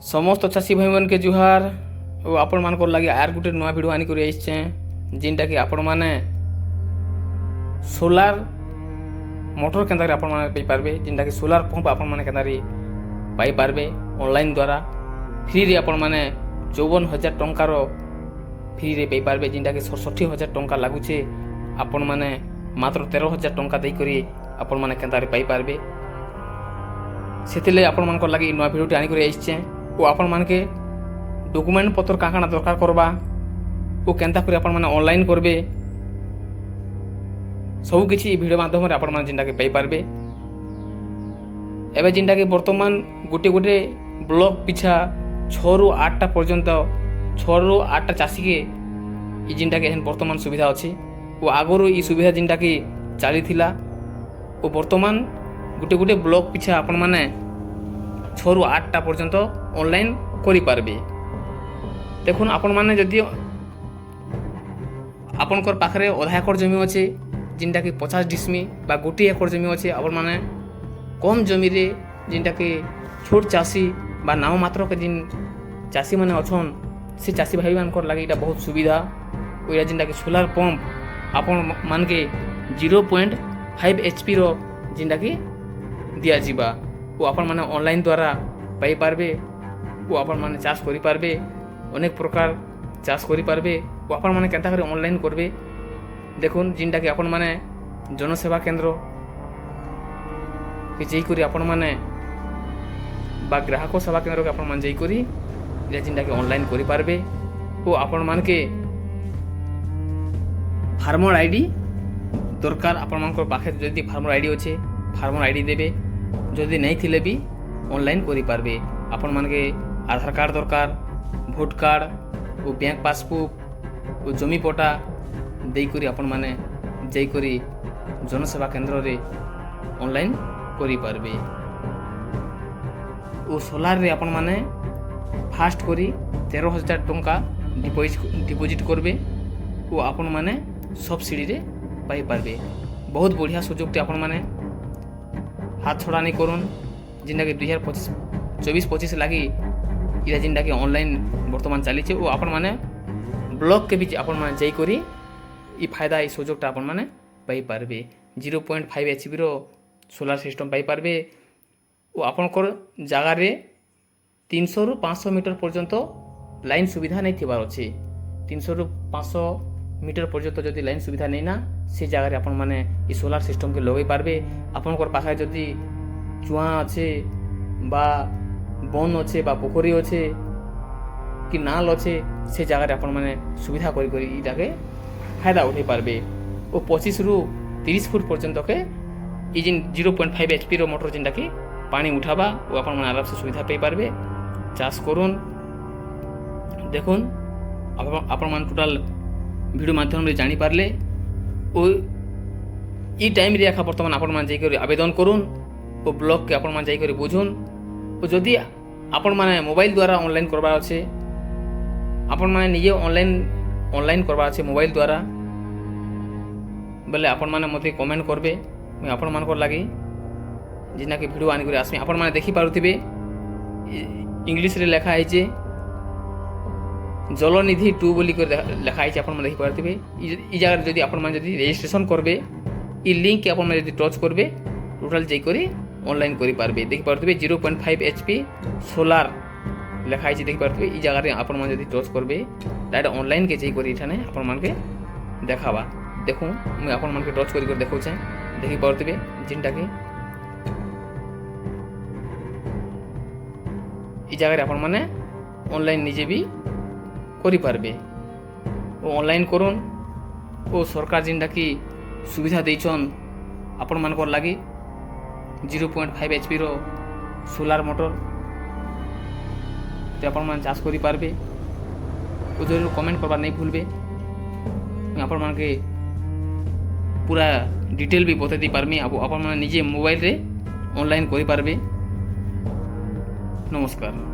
समस्त चाषी भाई मन के जुहार और आपण मान लगे आर गोटे नुआ भिड आनिक आसचे जिनटा कि आपण मैंने सोलार मोटर के पाइपारे जिनटा कि सोलार पंप आपण मैंने पाइपारे ऑनलाइन द्वारा फ्री रे आपण मैंने 54,000 टंकार फ्री रे पाइपारे जिनटा कि 67,000 टंका लगुचे आपण मैंने मात्र 13,000 टंका देकर आपण मैंने के पाइपारे से आपण मान लगे नुआ भिडियो आनिक आसचे और आपण मान के डॉक्यूमेंट पत्र क्या क्या दरकार करवा और केनता कर आपण मैंने ऑनलाइन करबे सब किसी भिडियो माध्यम आपण मैंने जिनटा कि पाइपारे एवं जिनटा कि बर्तमान गोटे गोटे ब्लॉक पिछा 6 ରୁ 8टा पर्यंत 6 ରୁ 8टा चाषी के जिनटा कि बर्तमान सुविधा अच्छी और आगुरी ये सुविधा जिनटा कि चली थिला और बर्तमान गोटे गोटे ब्लॉक पिछा आपण मैंने 6 ରୁ 8टा पर्यंत ऑनलाइन करें देखुन आपण मैंने जदि आपणकर पाखे अधा एकड़ जमी अच्छे जिनटा कि 50 डिसमी बा गोटे एकड़ जमी अच्छे आपण मैंने कम जमी रे जिनटा कि छोट चाषी बा नाम मात्र के जिन चाषी मैंने अच्छन से चाषी भाई मान लगे ये बहुत सुविधा और जिनटा कि सोलार पंप आपण मान के 0.5 HP रो जिनटा कि दिया जीवा वो आपण मैंने ऑनलाइन द्वारा पाई पारबे वो आपण मैंने चाष करि पारबे अनेक प्रकार चाष करि पारबे वो आपण मैंने केनता करे ऑनलाइन करबे देखुन जिनटा कि आपण मैंने जनसेवा केंद्र कि जई करी आपण मैंने बा ग्राहक सेवा केंद्र के आपण मान जई करी जिनटा कि ऑनलाइन करि पारबे वो आपण मान के फार्मर आईडी दरकार आपण मान को पाखे जदी फार्मर आईडी अच्छे फार्मर आईडी देबे जदि नहीं थिले भी ऑनलाइन करि पारबे आपण मान के आधार कार्ड दरकार भोट कार्ड और बैंक पासबुक और जमी पटा देकर आपण माने जाइकरी जनसेवा केंद्र रे ऑनलाइन करि पारबे और सोलार रे आपण माने फास्ट करी 13,000 टंका डिपोजिट करबे और आपण माने सब्सिडी रे पाई पारबे बहुत बढ़िया सुযোগটি आपण माने हाथ छोड़ा नहीं करुन जिनटा कि 2024-25 लगी इरा जिनटा कि ऑनलाइन बर्तमान चली और आपण माने ब्लॉक के भी आपण माने जाइकरी ये फायदा ये सुযোগটা आपण माने पाई पारबे 0.5 HP रो सोलार सिस्टम पाई पारबे और आपणकर जगार 300 ରୁ 500 मीटर पर्यंत लाइन सुविधा नहीं थिबार अच्छे 300 ରୁ 500 मीटर पर्यंत जदि लाइन सुविधा नहीं ना से जगार आपण माने ये सोलार सिस्टम के लगे पारबे आपणकर पाखे जदि चुआ अच्छे बा बन अच्छे बा पोखरी अच्छे कि नाल अच्छे से जगार आपण माने सुविधा करी इटाके फायदा उठे पारबे और 25 ରୁ 30 फुट पर्यंत के ये जिन 0.5 HP रो मोटर जिनटा कि पानी उठाबा और आपण माने आराम से सुविधा पाई पारबे चाष करुन देखुन आपण मान टोटाल वीडियो माध्यम रे जानी पारले और ई टाइम रे आखा वर्तमान आपण मान जाई आवेदन करुन और ब्लॉक के आपण मान जाई बुझुन और जदि आपण माने मोबाइल द्वारा ऑनलाइन करबा अच्छे आपण माने निजे ऑनलाइन करबा अच्छे मोबाइल द्वारा बोले आपण माने मते कमेंट करबे मैं आपण मान को लागी जिना कि वीडियो आनी करे आसमी आपण माने देखि पारुथिबे इंग्लिश रे लिखा है जे जलनिधि 2 बोली कर लिखा है आपण माने देखि पारुथिबे ई जगह जदि आपण माने जदि रजिस्ट्रेशन करबे ई लिंक के आपण माने जदि टच करबे टोटल जाई करी ऑनलाइन करि पारबे देखि पारुथिबे 0.5 HP सोलार लिखा है देखि पारुथिबे ई जगह रे आपण माने जदि टच करबे डायरेक्ट ऑनलाइन के जाई करी इठाने आपण मान के देखाबा देखो मैं आपण मान के टच करि कर देखौ छै देखि पारुथिबे जिनटा कि ई जगह रे आपण माने ऑनलाइन निजे भी करि पारबे ओ ऑनलाइन करुन ओ सरकार जिनटा कि सुविधा देछन आपण मान को लागि 0.5 HP रो सोलार मोटर तो आपण मान चाष करि पारबे ओ जरूर कमेंट करबा नहीं भूलबे आपण मान के पूरा डिटेल भी बता दी पारमी अब आपण मान निजे मोबाइल रे ऑनलाइन करि पारबे नमस्कार।